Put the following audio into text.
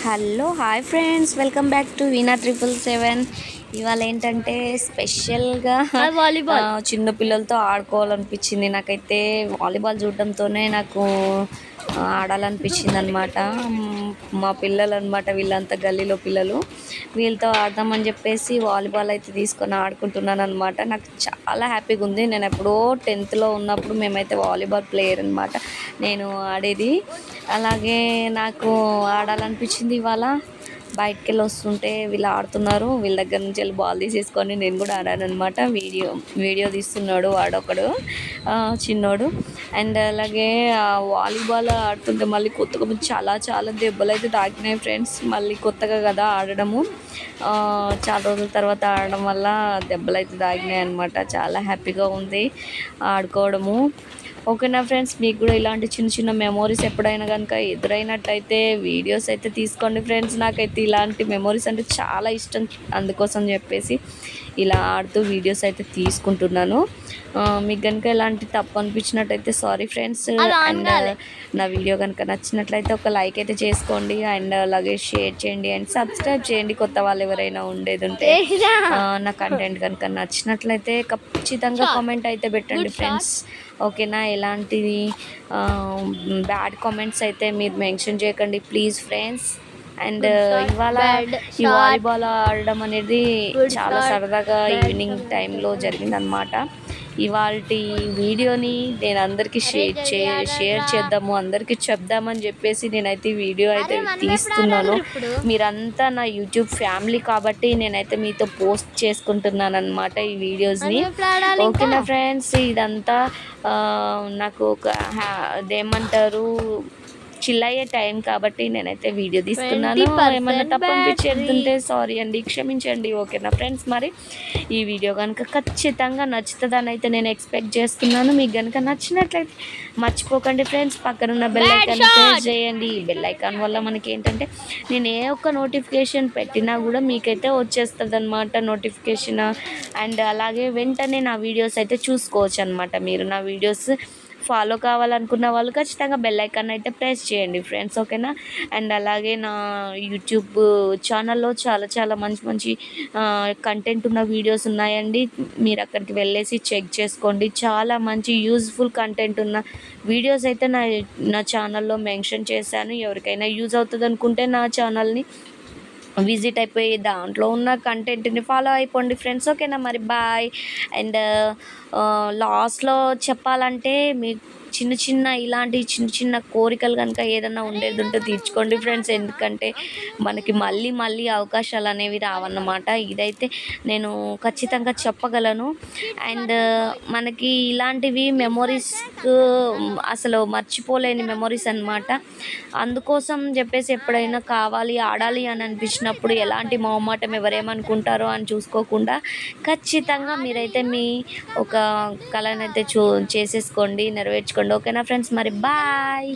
Hello hi friends, welcome back to Veena 777. ఇవాళ ఏంటంటే స్పెషల్గా వాలీబాల్ చిన్న పిల్లలతో ఆడుకోవాలనిపించింది. నాకైతే వాలీబాల్ చూడడంతోనే నాకు ఆడాలనిపించింది అనమాట. మా పిల్లలు అనమాట, వీళ్ళంతా గల్లీలో పిల్లలు. వీళ్ళతో ఆడదామని చెప్పేసి వాలీబాల్ అయితే తీసుకొని ఆడుకుంటున్నాను అనమాట. నాకు చాలా హ్యాపీగా ఉంది. నేను ఎప్పుడో 10th ఉన్నప్పుడు మేమైతే వాలీబాల్ ప్లేయర్ అనమాట నేను ఆడేది. అలాగే నాకు ఆడాలనిపించింది. ఇవాళ బయటికి వెళ్ళి వస్తుంటే వీళ్ళు ఆడుతున్నారు. వీళ్ళ దగ్గర నుంచి వెళ్ళి బాల్ తీసేసుకొని నేను కూడా ఆడాను అనమాట. వీడియో తీస్తున్నాడు వాడొకడు చిన్నోడు. అండ్ అలాగే వాలీబాల్ ఆడుతుంటే మళ్ళీ కొత్తగా చాలా చాలా దెబ్బలు అయితే తాకినాయి ఫ్రెండ్స్. మళ్ళీ కొత్తగా కదా ఆడడము, చాలా రోజుల తర్వాత ఆడడం వల్ల దెబ్బలు అయితే తాకినాయి అనమాట. చాలా హ్యాపీగా ఉంది ఆడుకోవడము. ఓకేనా ఫ్రెండ్స్, మీకు కూడా ఇలాంటి చిన్న చిన్న మెమోరీస్ ఎప్పుడైనా కనుక ఎదురైనట్టయితే వీడియోస్ అయితే తీసుకోండి ఫ్రెండ్స్. నాకైతే ఇలాంటి మెమోరీస్ అంటే చాలా ఇష్టం, అందుకోసం చెప్పేసి ఇలా ఆడుతూ వీడియోస్ అయితే తీసుకుంటున్నాను. మీకు కనుక ఇలాంటి తప్పు అనిపించినట్టయితే సారీ ఫ్రెండ్స్. అండ్ నా వీడియో కనుక నచ్చినట్లయితే ఒక లైక్ అయితే చేసుకోండి. అండ్ అలాగే షేర్ చేయండి అండ్ సబ్స్క్రైబ్ చేయండి, కొత్త వాళ్ళు ఎవరైనా ఉండేది ఉంటే. నా కంటెంట్ కనుక నచ్చినట్లయితే ఖచ్చితంగా కామెంట్ అయితే పెట్టండి ఫ్రెండ్స్. ఓకేనా, ఎలాంటిది బ్యాడ్ కామెంట్స్ అయితే మీరు మెన్షన్ చేయకండి ప్లీజ్ ఫ్రెండ్స్. అండ్ ఇవాళ ఈ వాలీబాల్ ఆడడం అనేది చాలా సరదాగా ఈవినింగ్ టైంలో జరిగిందనమాట. ఇవాళ వీడియోని నేను అందరికీ షేర్ చేద్దాము, అందరికీ చెప్దామని చెప్పేసి నేనైతే వీడియో అయితే తీస్తున్నాను. మీరంతా నా యూట్యూబ్ ఫ్యామిలీ కాబట్టి నేనైతే మీతో పోస్ట్ చేసుకుంటున్నాను అనమాట ఈ వీడియోస్ని. ఓకేనా ఫ్రెండ్స్, ఇదంతా నాకు ఒక అదేమంటారు చిల్ అయ్యే టైం కాబట్టి నేనైతే వీడియో తీస్తున్నాను. ఏమన్నా తప్పు అనిపించేస్తుంటే సారీ అండి, క్షమించండి. ఓకేనా ఫ్రెండ్స్, మరి ఈ వీడియో కనుక ఖచ్చితంగా నచ్చుతుందని అయితే నేను ఎక్స్పెక్ట్ చేస్తున్నాను. మీకు కనుక నచ్చినట్లయితే మర్చిపోకండి ఫ్రెండ్స్, పక్కనున్న బెల్ ఐకాన్ ప్రెస్ చేయండి. ఈ బెల్ ఐకాన్ వల్ల మనకి ఏంటంటే నేను ఏ ఒక్క నోటిఫికేషన్ పెట్టినా కూడా మీకైతే వచ్చేస్తుంది అనమాట నోటిఫికేషన్. అండ్ అలాగే వెంటనే నా వీడియోస్ అయితే చూసుకోవచ్చు అనమాట. మీరు నా వీడియోస్ ఫాలో కావాలనుకున్న వాళ్ళు ఖచ్చితంగా బెల్ ఐకాన్ అయితే ప్రెస్ చేయండి ఫ్రెండ్స్. ఓకేనా, అండ్ అలాగే నా యూట్యూబ్ ఛానల్లో చాలా చాలా మంచి మంచి కంటెంట్ ఉన్న వీడియోస్ ఉన్నాయండి. మీరు అక్కడికి వెళ్ళేసి చెక్ చేసుకోండి. చాలా మంచి యూజ్ఫుల్ కంటెంట్ ఉన్న వీడియోస్ అయితే నా ఛానల్లో మెన్షన్ చేశాను. ఎవరికైనా యూజ్ అవుతుంది అనుకుంటే నా ఛానల్ని విజిట్ అయిపోయి దాంట్లో ఉన్న కంటెంట్ని ఫాలో అయిపోండి ఫ్రెండ్స్. ఓకేనా, మరి బాయ్. అండ్ లాస్ట్లో చెప్పాలంటే మీ చిన్న చిన్న ఇలాంటి చిన్న చిన్న కోరికలు కనుక ఏదన్నా ఉండేది ఉంటే తీర్చుకోండి ఫ్రెండ్స్. ఎందుకంటే మనకి మళ్ళీ మళ్ళీ అవకాశాలు అనేవి రావన్నమాట. ఇదైతే నేను ఖచ్చితంగా చెప్పగలను. అండ్ మనకి ఇలాంటివి మెమొరీస్ అసలు మర్చిపోలేని మెమొరీస్ అన్నమాట. అందుకోసం చెప్పేసి ఎప్పుడైనా కావాలి ఆడాలి అని అనిపించినప్పుడు ఎలాంటి మొహమాటం ఎవరేమనుకుంటారో అని చూసుకోకుండా ఖచ్చితంగా మీరైతే మీ ఒక కళనైతే చేసేసుకోండి, నెరవేర్చుకోండి. ఓకేనా ఫ్రెండ్స్, మరి బాయ్.